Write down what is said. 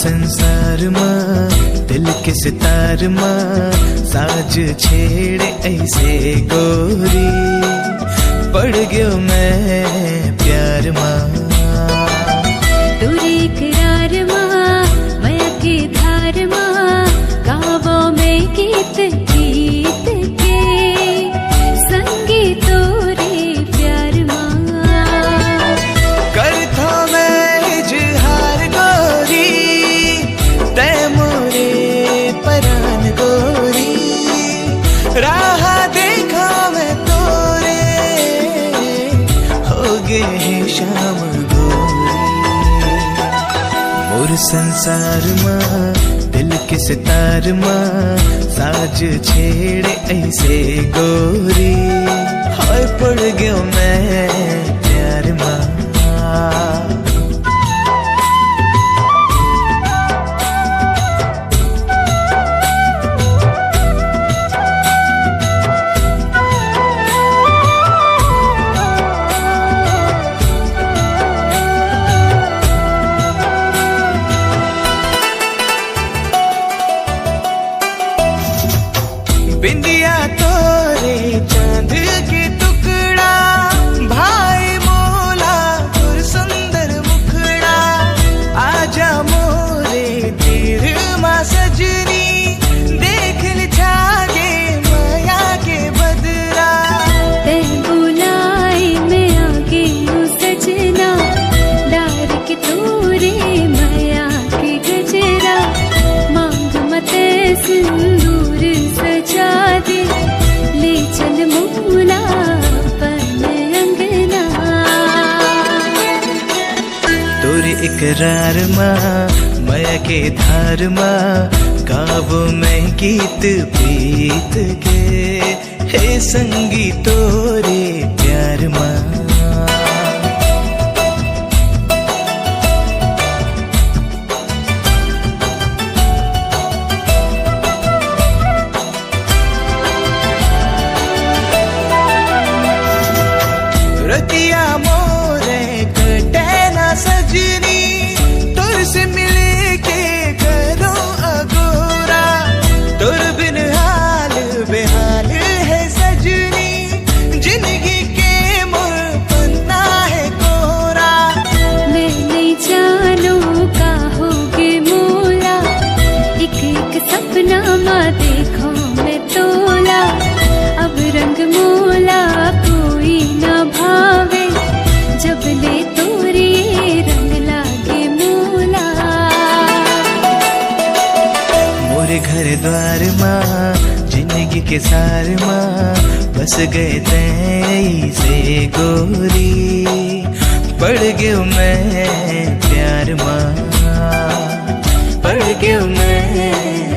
संसार माँ दिल के सितार माँ साज छेड़े ऐसे गोरी पड़ गयो मैं प्यार माँ। तुरी करार माँ माया की धार माँ गावों में गीत गीत के संगीत रे प्यार माँ। करता मैं इजहार गोरी तै मोरे परान गोरी राह देखा मैं तोरे हो गए शाम गोरी। मोर संसार माँ दिल के सितार माँ साज छेड़े ऐसे गोरी हाय पड़ गयो मैं प्यार माँ। बिंदिया तोरे चांद के टुकड़ा भाई मोला और सुंदर मुखड़ा आजा मोरे तीर माँ सजनी देख ले छागे माया के बदरा। ते बुलाई मैं आगे हूँ सजना डार के तोरे माया के गजरा मांग मत सिंदूर सजा दे ले चल मोला पन अंगना। तोरे इकरार माँ माया के धार माँ गावों में गीत प्रीत के हे संगी तोरे प्यार माँ। रतिया मोरे कटे ना सजनी तुर से मिले के करो अगोरा तुर बिन हाल बेहाल है सजनी जिंदगी के मोर पन्ना है कोरा। मैं नहीं जानू का होगे मोला एक एक सपना माँ देखो मैं तोला अब रंग मोला कोई ना भावे जब ले तोरी रंग लागे मोला। मोरे घर द्वार माँ जिंदगी के सार माँ बस गए तै से गोरी पड़ गयो मैं प्यार माँ पड़ गयो मैं